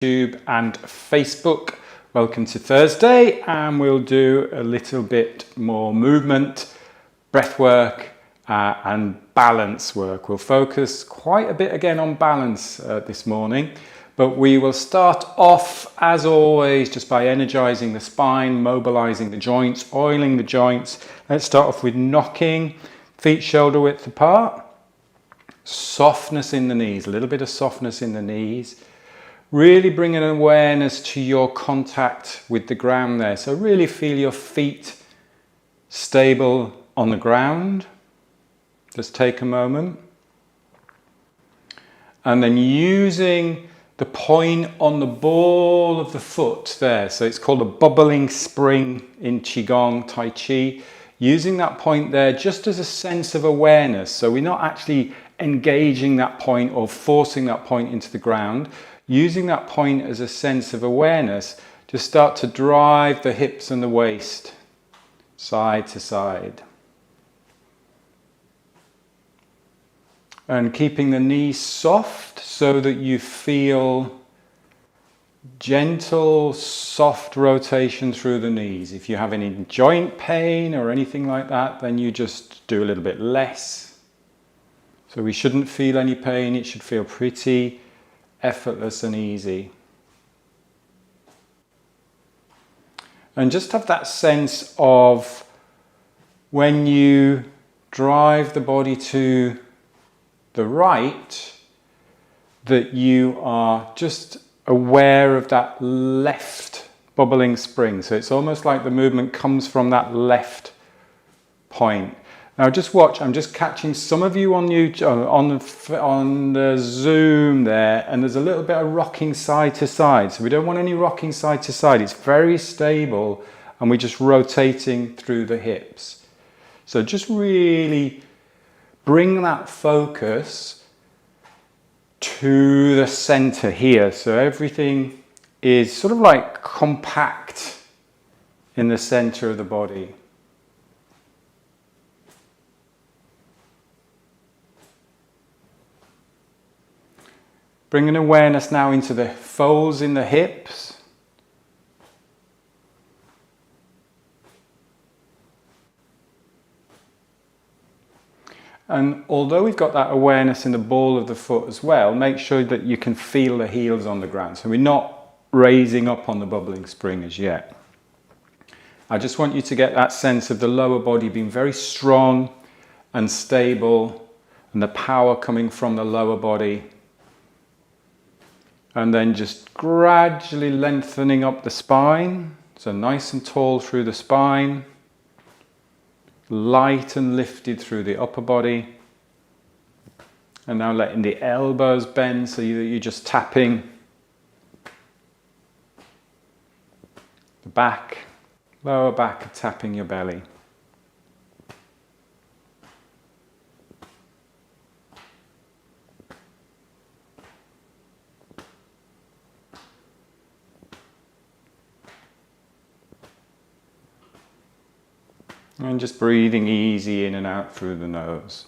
YouTube and Facebook. Welcome to Thursday, and we'll do a little bit more movement, breath work and balance work. We'll focus quite a bit again on balance this morning, but we will start off as always just by energizing the spine, mobilizing the joints, oiling the joints. Let's start off with knocking feet shoulder width apart, softness in the knees, a little bit of softness in the knees. Really bring an awareness to your contact with the ground there. So really feel your feet stable on the ground. Just take a moment. And then using the point on the ball of the foot there. So it's called a bubbling spring in Qigong, Tai Chi. Using that point there just as a sense of awareness. So we're not actually engaging that point or forcing that point into the ground. Using that point as a sense of awareness, just start to drive the hips and the waist side to side. And keeping the knees soft so that you feel gentle, soft rotation through the knees. If you have any joint pain or anything like that, then you just do a little bit less. So we shouldn't feel any pain, it should feel pretty effortless and easy. And just have that sense of when you drive the body to the right, that you are just aware of that left bubbling spring. So it's almost like the movement comes from that left point. Now just watch, I'm just catching some of you on YouTube, on the Zoom there, and there's a little bit of rocking side to side. So we don't want any rocking side to side. It's very stable and we're just rotating through the hips. So just really bring that focus to the center here. So everything is sort of like compact in the center of the body. Bring an awareness now into the folds in the hips. And although we've got that awareness in the ball of the foot as well, make sure that you can feel the heels on the ground. So we're not raising up on the bubbling spring as yet. I just want you to get that sense of the lower body being very strong and stable, and the power coming from the lower body. And then just gradually lengthening up the spine. So nice and tall through the spine. Light and lifted through the upper body. And now letting the elbows bend so that you're just tapping the back, lower back, tapping your belly. And just breathing easy in and out through the nose.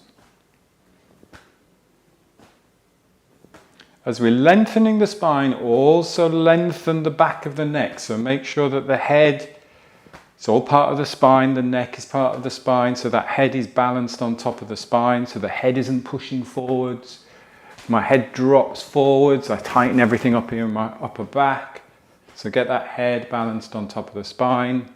As we're lengthening the spine, also lengthen the back of the neck. So make sure that the head, it's all part of the spine, the neck is part of the spine, so that head is balanced on top of the spine, so the head isn't pushing forwards. My head drops forwards, I tighten everything up here in my upper back. So get that head balanced on top of the spine.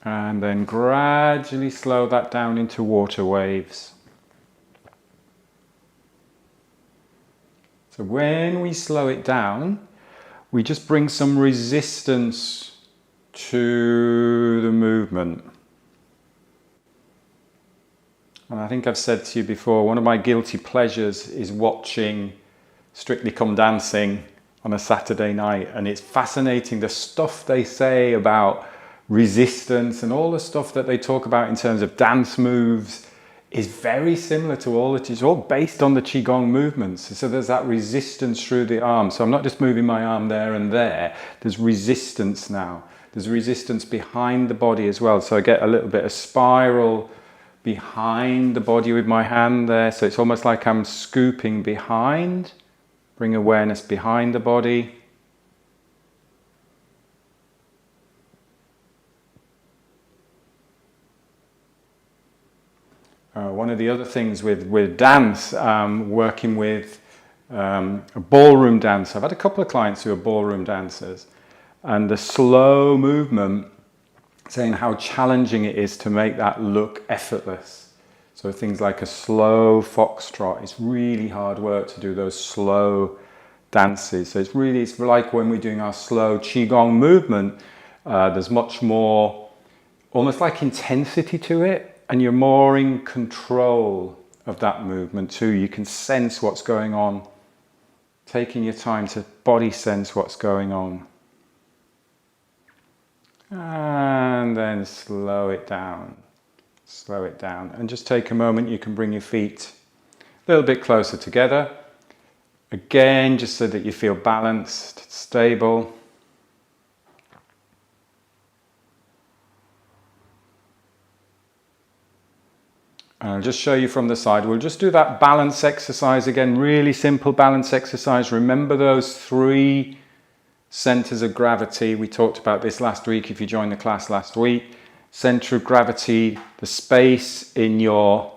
And then gradually slow that down into water waves. So when we slow it down, we just bring some resistance to the movement. And I think I've said to you before, one of my guilty pleasures is watching Strictly Come Dancing on a Saturday night. And it's fascinating the stuff they say about resistance and all the stuff that they talk about in terms of dance moves is very similar to all it is, all based on the Qigong movements. So there's that resistance through the arm. So I'm not just moving my arm there and there. There's resistance now. There's resistance behind the body as well. So I get a little bit of spiral behind the body with my hand there. So it's almost like I'm scooping behind. Bring awareness behind the body. One of the other things with dance, working with a ballroom dance. I've had a couple of clients who are ballroom dancers, and the slow movement, saying how challenging it is to make that look effortless. So things like a slow foxtrot, it's really hard work to do those slow dances. So it's like when we're doing our slow Qigong movement, there's much more, almost like intensity to it. And you're more in control of that movement too. You can sense what's going on. Taking your time to body sense what's going on. And then slow it down. Slow it down. And just take a moment. You can bring your feet a little bit closer together. Again, just so that you feel balanced, stable. And I'll just show you from the side. We'll just do that balance exercise again, really simple balance exercise. Remember those 3 centers of gravity. We talked about this last week if you joined the class last week. Center of gravity, the space in your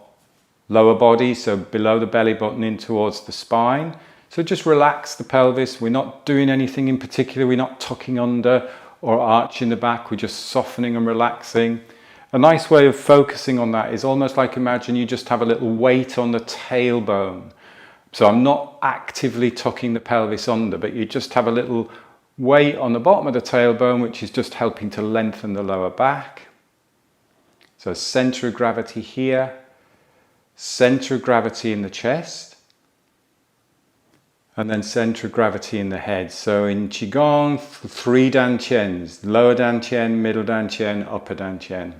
lower body, so below the belly button in towards the spine. So just relax the pelvis. We're not doing anything in particular. We're not tucking under or arching the back. We're just softening and relaxing. A nice way of focusing on that is almost like imagine you just have a little weight on the tailbone. So I'm not actively tucking the pelvis under, but you just have a little weight on the bottom of the tailbone, which is just helping to lengthen the lower back. So center of gravity here, center of gravity in the chest, and then center of gravity in the head. So in Qigong, 3 dantians, lower dantian, middle dantian, upper dantian.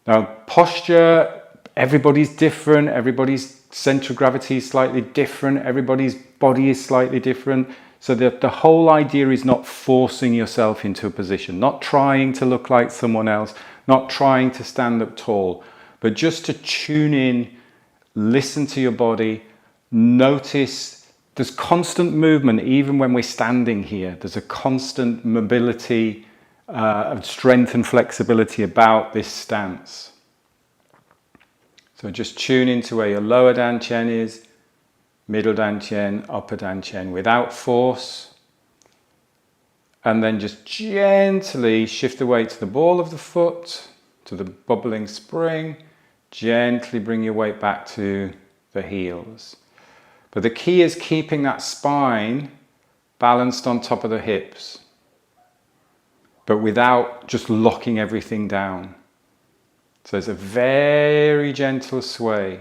Now, posture, everybody's different, everybody's center of gravity is slightly different, everybody's body is slightly different. So the whole idea is not forcing yourself into a position, not trying to look like someone else, not trying to stand up tall, but just to tune in, listen to your body, notice there's constant movement even when we're standing here. There's a constant mobility, of strength and flexibility about this stance. So just tune into where your lower dantian is, middle dantian, upper dantian without force. And then just gently shift the weight to the ball of the foot, to the bubbling spring. Gently bring your weight back to the heels. But the key is keeping that spine balanced on top of the hips, but without just locking everything down. So it's a very gentle sway.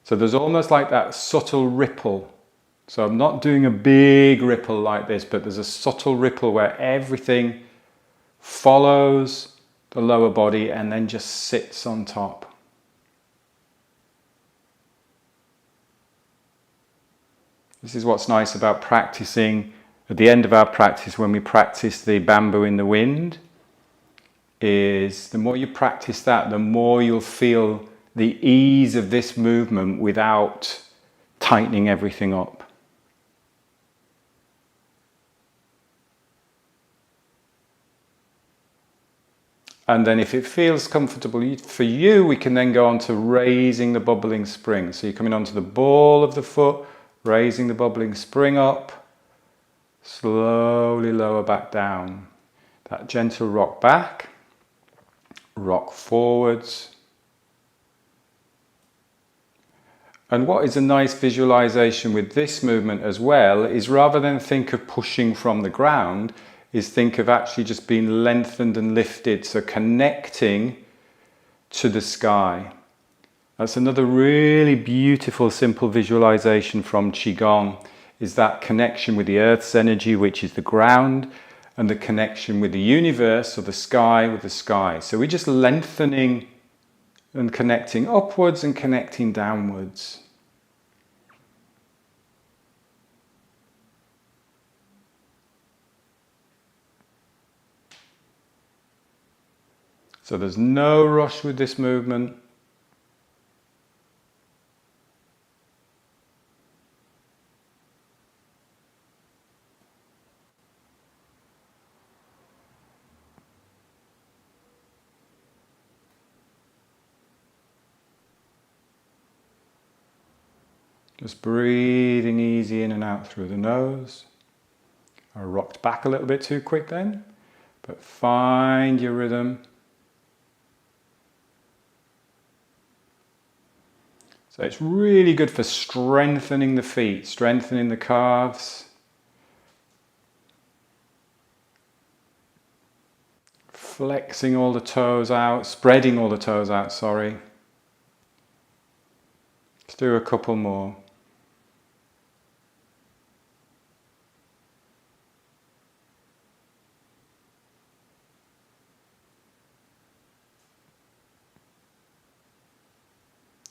So there's almost like that subtle ripple. So I'm not doing a big ripple like this, but there's a subtle ripple where everything follows the lower body and then just sits on top. This is what's nice about practicing. At the end of our practice, when we practice the bamboo in the wind, is the more you practice that, the more you'll feel the ease of this movement without tightening everything up. And then if it feels comfortable for you, we can then go on to raising the bubbling spring. So you're coming onto the ball of the foot, raising the bubbling spring up, slowly lower back down. That gentle rock back, rock forwards. And what is a nice visualization with this movement as well is rather than think of pushing from the ground, is think of actually just being lengthened and lifted, so connecting to the sky. That's another really beautiful, simple visualization from Qigong, is that connection with the earth's energy, which is the ground, and the connection with the universe or the sky with the sky. So we're just lengthening and connecting upwards and connecting downwards. So there's no rush with this movement. Just breathing easy in and out through the nose. I rocked back a little bit too quick then, but find your rhythm. So it's really good for strengthening the feet, strengthening the calves. Flexing all the toes out, spreading all the toes out, sorry. Let's do a couple more.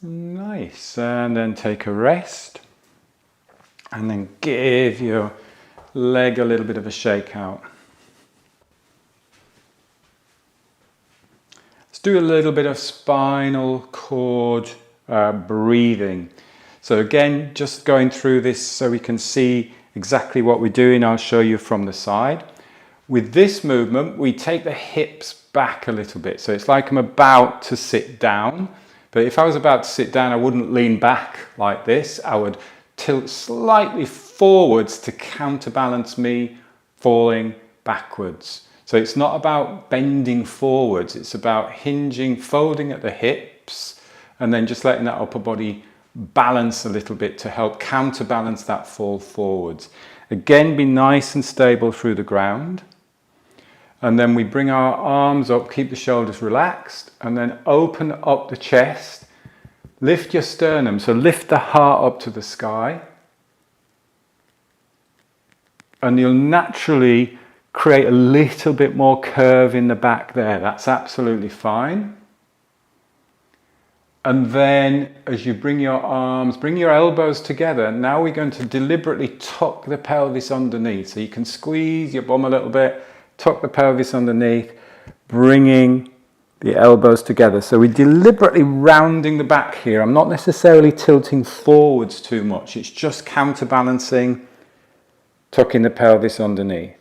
Nice, and then take a rest and then give your leg a little bit of a shake out. Let's do a little bit of spinal cord breathing. So again, just going through this so we can see exactly what we're doing. I'll show you from the side. With this movement, we take the hips back a little bit. So it's like I'm about to sit down. But if I was about to sit down, I wouldn't lean back like this. I would tilt slightly forwards to counterbalance me falling backwards. So it's not about bending forwards. It's about hinging, folding at the hips, and then just letting that upper body balance a little bit to help counterbalance that fall forwards. Again, be nice and stable through the ground. And then we bring our arms up, keep the shoulders relaxed, and then open up the chest. Lift your sternum, so lift the heart up to the sky. And you'll naturally create a little bit more curve in the back there. That's absolutely fine. And then as you bring your arms, bring your elbows together, now we're going to deliberately tuck the pelvis underneath. So you can squeeze your bum a little bit, tuck the pelvis underneath, bringing the elbows together. So we're deliberately rounding the back here. I'm not necessarily tilting forwards too much. It's just counterbalancing, tucking the pelvis underneath.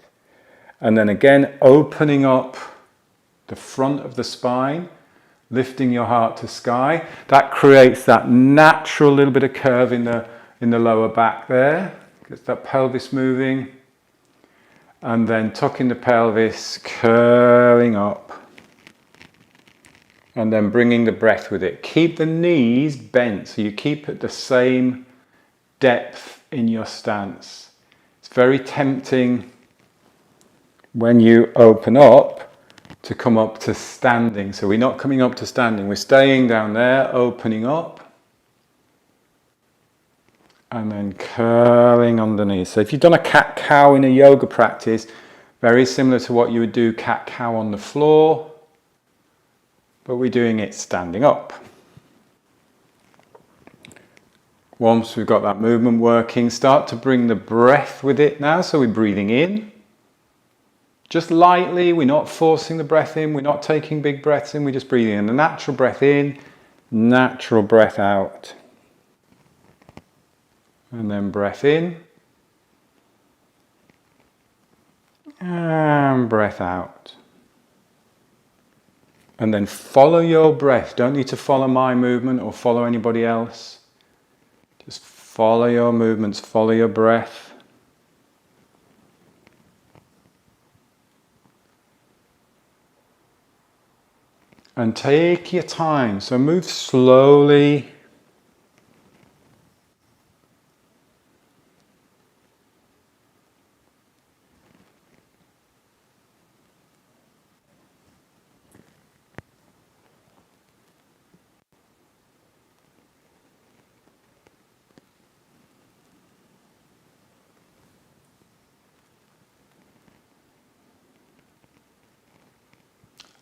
And then again, opening up the front of the spine, lifting your heart to sky. That creates that natural little bit of curve in the lower back there. Gets that pelvis moving. And then tucking the pelvis, curling up. And then bringing the breath with it. Keep the knees bent, so you keep at the same depth in your stance. It's very tempting when you open up to come up to standing. So we're not coming up to standing, we're staying down there, opening up. And then curling underneath. So if you've done a cat-cow in a yoga practice, very similar to what you would do cat-cow on the floor, but we're doing it standing up. Once we've got that movement working, start to bring the breath with it now. So we're breathing in. Just lightly, we're not forcing the breath in, we're not taking big breaths in, we're just breathing in. The natural breath in, natural breath out. And then breath in. And breath out. And then follow your breath. Don't need to follow my movement or follow anybody else. Just follow your movements, follow your breath. And take your time. So move slowly.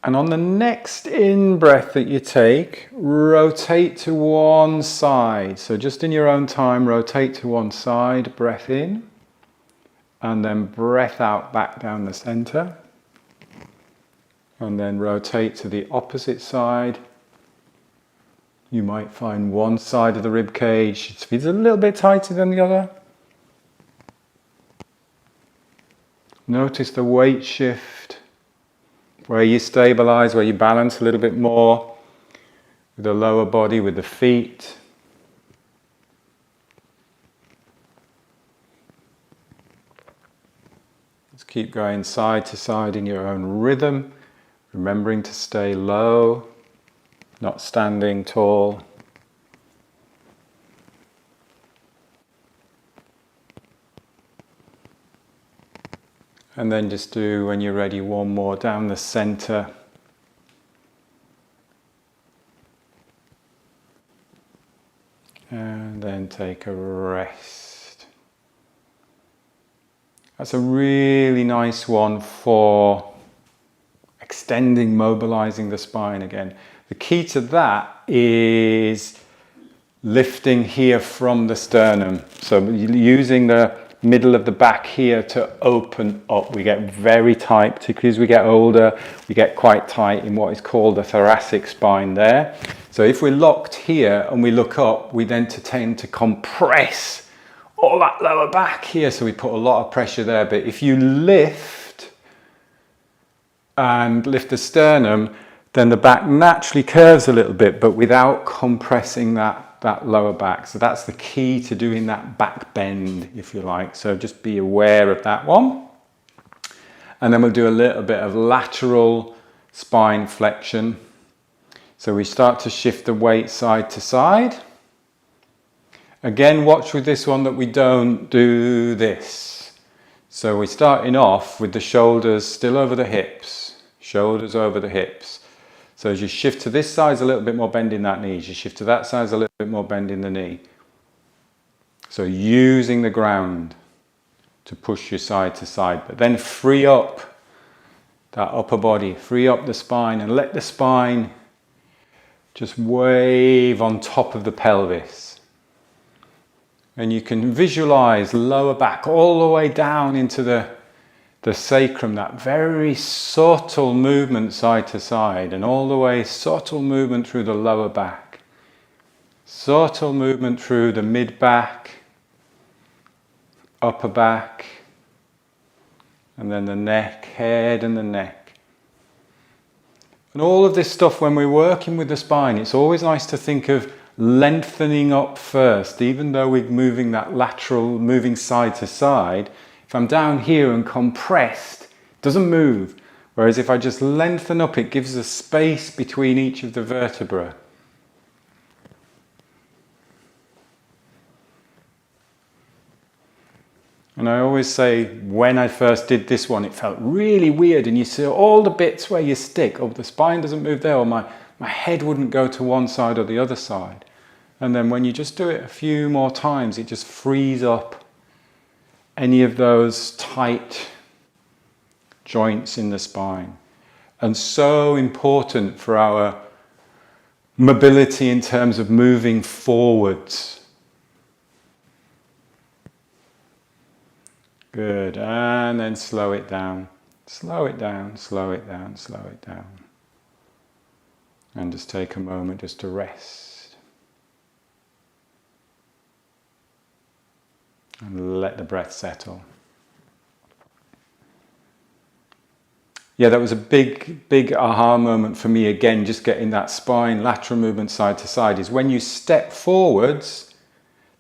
And on the next in-breath that you take, rotate to one side. So just in your own time, rotate to one side, breath in, and then breath out back down the center. And then rotate to the opposite side. You might find one side of the rib cage feels a little bit tighter than the other. Notice the weight shift, where you stabilize, where you balance a little bit more with the lower body, with the feet. Just keep going side to side in your own rhythm, remembering to stay low, not standing tall. And then just do, when you're ready, one more down the center. And then take a rest. That's a really nice one for extending, mobilizing the spine again. The key to that is lifting here from the sternum. So using the middle of the back here to open up. We get very tight, particularly as we get older, we get quite tight in what is called the thoracic spine there. So if we're locked here and we look up, we then tend to compress all that lower back here. So we put a lot of pressure there. But if you lift and lift the sternum, then the back naturally curves a little bit, but without compressing that lower back. So that's the key to doing that back bend, if you like. So just be aware of that one. And then we'll do a little bit of lateral spine flexion. So we start to shift the weight side to side. Again, watch with this one that we don't do this. So we're starting off with the shoulders still over the hips, shoulders over the hips. So as you shift to this side, a little bit more bend in that knee. As you shift to that side, a little bit more bend in the knee. So using the ground to push you side to side, but then free up that upper body, free up the spine, and let the spine just wave on top of the pelvis. And you can visualize lower back all the way down into the sacrum, that very subtle movement side to side, and all the way subtle movement through the lower back, subtle movement through the mid back, upper back, and then the neck, head and the neck. And all of this stuff, when we're working with the spine, it's always nice to think of lengthening up first, even though we're moving that lateral, moving side to side. If I'm down here and compressed, it doesn't move. Whereas if I just lengthen up, it gives a space between each of the vertebrae. And I always say, when I first did this one, it felt really weird. And you see all the bits where you stick, or the spine doesn't move there, or my head wouldn't go to one side or the other side. And then when you just do it a few more times, it just frees up any of those tight joints in the spine. And so important for our mobility in terms of moving forwards. Good, and then slow it down. Slow it down, slow it down, slow it down. And just take a moment just to rest. And let the breath settle. Yeah, that was a big aha moment for me again, just getting that spine, lateral movement side to side, is when you step forwards,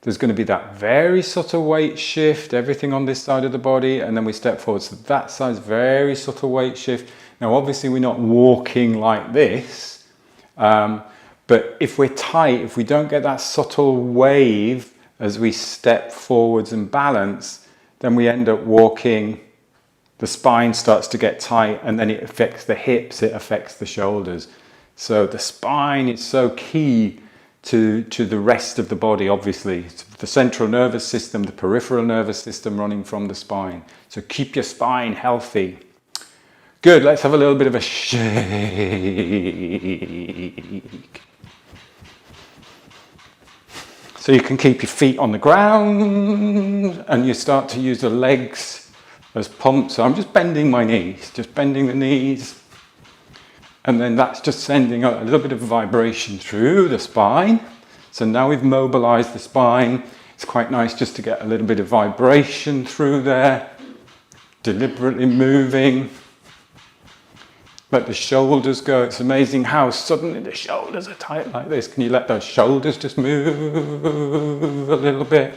there's going to be that very subtle weight shift, everything on this side of the body, and then we step forward. So that side's very subtle weight shift. Now, obviously, we're not walking like this, but if we're tight, if we don't get that subtle wave as we step forwards and balance, then we end up walking, the spine starts to get tight, and then it affects the hips, it affects the shoulders. So the spine is so key to the rest of the body, obviously. It's the central nervous system, the peripheral nervous system running from the spine. So keep your spine healthy. Good, let's have a little bit of a shake. So you can keep your feet on the ground and you start to use the legs as pumps. So I'm just bending my knees, just bending the knees. And then that's just sending a little bit of vibration through the spine. So now we've mobilized the spine. It's quite nice just to get a little bit of vibration through there. Deliberately moving. Let the shoulders go. It's amazing how suddenly the shoulders are tight like this. Can you let those shoulders just move a little bit?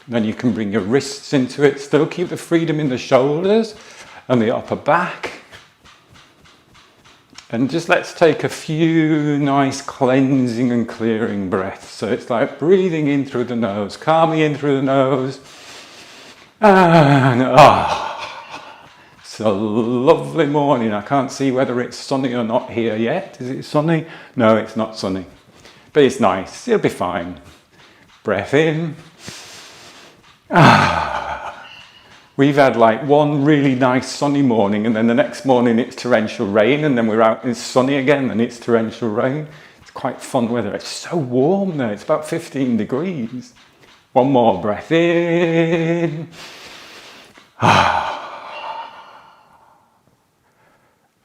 Then you can bring your wrists into it. Still keep the freedom in the shoulders and the upper back. And just let's take a few nice cleansing and clearing breaths. So it's like breathing in through the nose, calming in through the nose. And it's a lovely morning. I can't see whether it's sunny or not here yet. Is it sunny? No, it's not sunny. But it's nice. It'll be fine. Breath in. We've had like one really nice sunny morning and then the next morning it's torrential rain and then we're out and it's sunny again and it's torrential rain. It's quite fun weather. It's so warm there. It's about 15 degrees. One more breath in.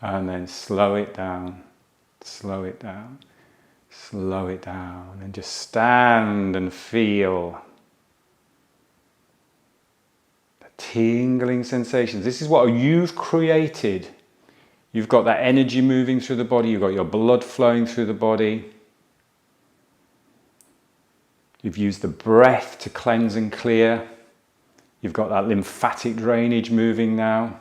And then slow it down. Slow it down. Slow it down and just stand and feel tingling sensations. This is what you've created. You've got that energy moving through the body. You've got your blood flowing through the body. You've used the breath to cleanse and clear. You've got that lymphatic drainage moving now.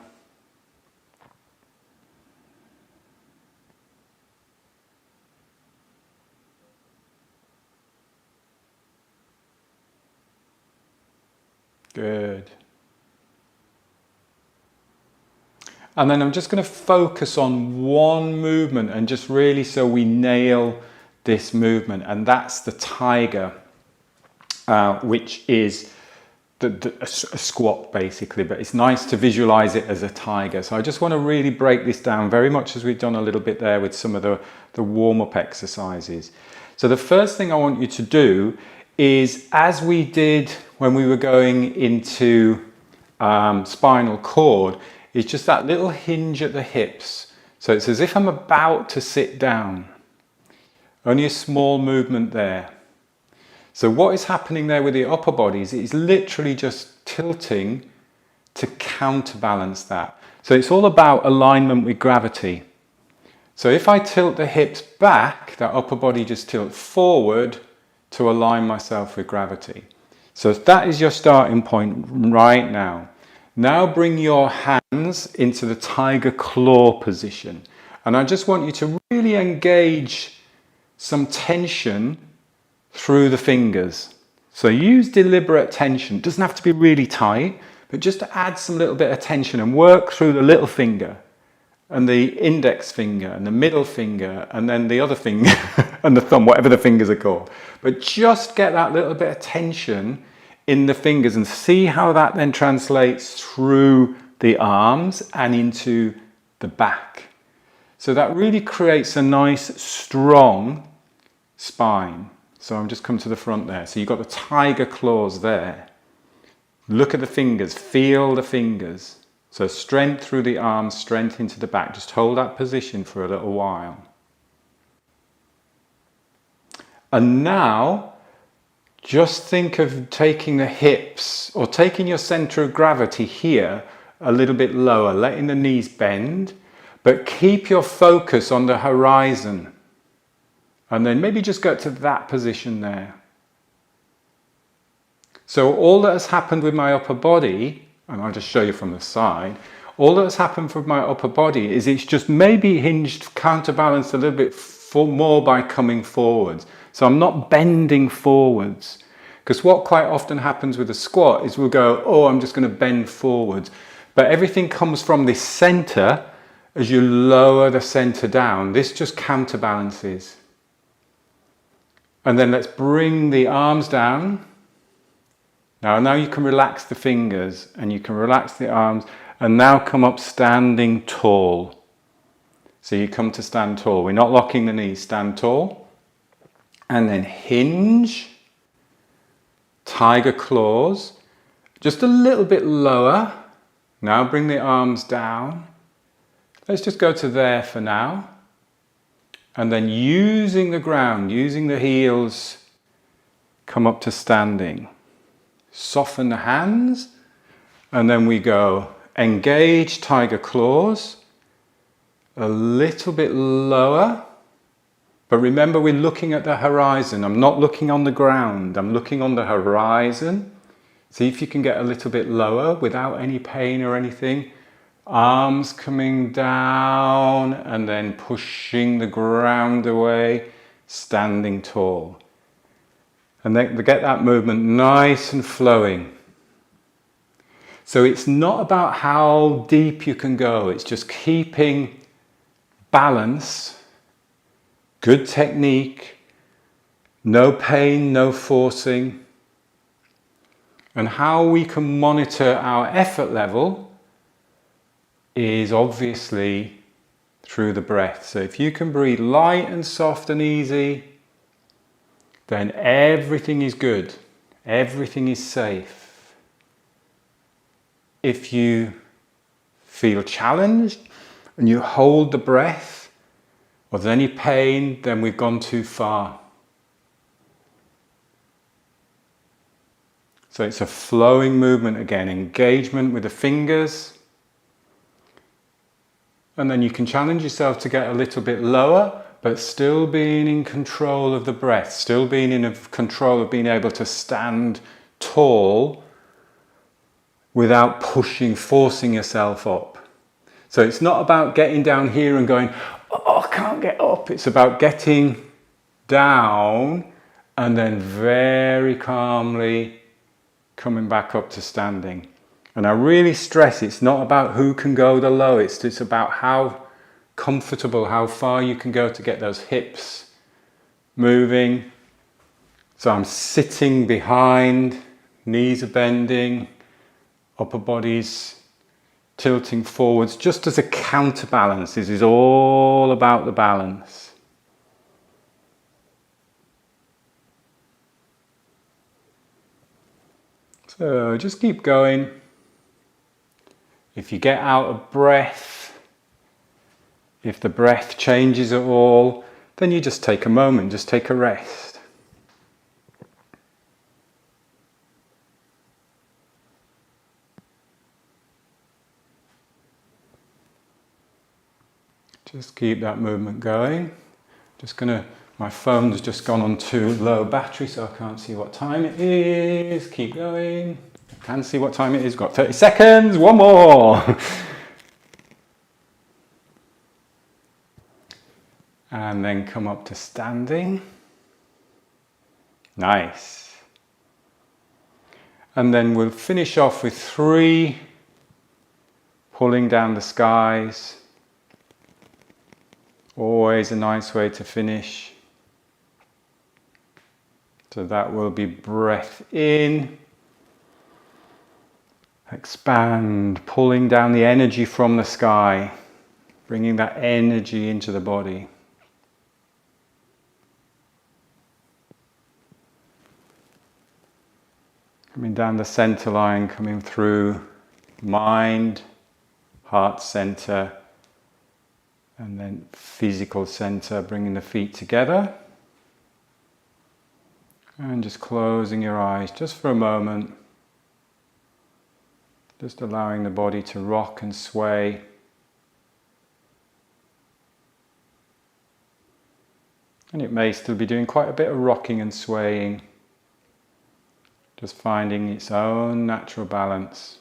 Good. And then I'm just going to focus on one movement and just really so we nail this movement. And that's the tiger, which is a squat basically, but it's nice to visualize it as a tiger. So I just want to really break this down very much as we've done a little bit there with some of the warm-up exercises. So the first thing I want you to do is, as we did when we were going into spinal cord, is just that little hinge at the hips. So it's as if I'm about to sit down. Only a small movement there. So what is happening there with the upper body is it's literally just tilting to counterbalance that. So it's all about alignment with gravity. So if I tilt the hips back, that upper body just tilts forward to align myself with gravity. So that is your starting point right now. Now bring your hands into the tiger claw position. And I just want you to really engage some tension through the fingers. So use deliberate tension. It doesn't have to be really tight, but just to add some little bit of tension and work through the little finger and the index finger and the middle finger and then the other finger and the thumb, whatever the fingers are called. But just get that little bit of tension in the fingers and see how that then translates through the arms and into the back. So that really creates a nice, strong spine. So I'm just come to the front there. So you've got the tiger claws there. Look at the fingers, feel the fingers. So strength through the arms, strength into the back. Just hold that position for a little while. And now, just think of taking the hips or taking your center of gravity here a little bit lower, letting the knees bend, but keep your focus on the horizon. And then maybe just go to that position there. So all that has happened with my upper body, and I'll just show you from the side, all that has happened for my upper body is it's just maybe hinged, counterbalanced a little bit more by coming forwards. So I'm not bending forwards. Because what quite often happens with a squat is we'll go, oh, I'm just going to bend forwards. But everything comes from this center. As you lower the center down, this just counterbalances. And then let's bring the arms down. Now you can relax the fingers and you can relax the arms. And now come up standing tall. So you come to stand tall. We're not locking the knees, stand tall. And then hinge, tiger claws, just a little bit lower. Now bring the arms down. Let's just go to there for now. And then using the ground, using the heels, come up to standing. Soften the hands. And then we go engage tiger claws. A little bit lower. But remember, we're looking at the horizon. I'm not looking on the ground. I'm looking on the horizon. See if you can get a little bit lower without any pain or anything. Arms coming down and then pushing the ground away, standing tall. And then get that movement nice and flowing. So it's not about how deep you can go. It's just keeping balance. Good technique, no pain, no forcing. And how we can monitor our effort level is obviously through the breath. So if you can breathe light and soft and easy, then everything is good, everything is safe. If you feel challenged and you hold the breath, or there's any pain, then we've gone too far. So it's a flowing movement again, engagement with the fingers. And then you can challenge yourself to get a little bit lower, but still being in control of the breath, still being in control of being able to stand tall without pushing, forcing yourself up. So it's not about getting down here and going, oh, I can't get up. It's about getting down and then very calmly coming back up to standing. And I really stress it's not about who can go the lowest. It's about how comfortable, how far you can go to get those hips moving. So I'm sitting behind, knees are bending, upper body's tilting forwards, just as a counterbalance. This is all about the balance. So just keep going. If you get out of breath, if the breath changes at all, then you just take a moment, just take a rest. Just keep that movement going. My phone's just gone on too low battery, so I can't see what time it is. Keep going. I can see what time it is. Got 30 seconds. One more. And then come up to standing. Nice. And then we'll finish off with 3 pulling down the skies. Always a nice way to finish. So that will be breath in. Expand, pulling down the energy from the sky. Bringing that energy into the body. Coming down the center line, coming through mind, heart center, and then physical center, bringing the feet together. And just closing your eyes just for a moment. Just allowing the body to rock and sway. And it may still be doing quite a bit of rocking and swaying. Just finding its own natural balance.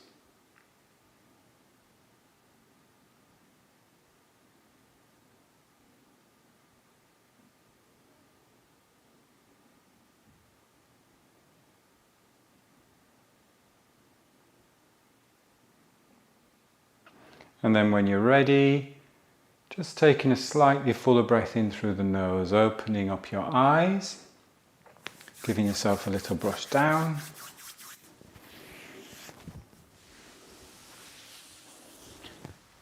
And then when you're ready, just taking a slightly fuller breath in through the nose, opening up your eyes, giving yourself a little brush down.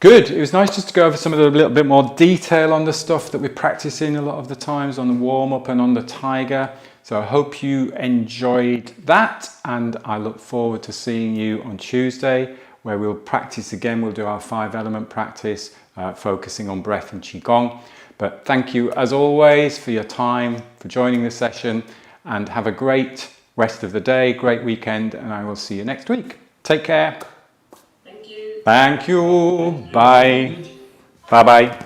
Good. It was nice just to go over some of the little bit more detail on the stuff that we're practicing a lot of the times on the warm-up and on the tiger. So I hope you enjoyed that, and I look forward to seeing you on Tuesday, where we'll practice again. We'll do our 5-element practice, focusing on breath and qigong. But thank you as always for your time, for joining the session, and have a great rest of the day, great weekend, and I will see you next week. Take care. Thank you. Thank you. Bye. Bye-bye.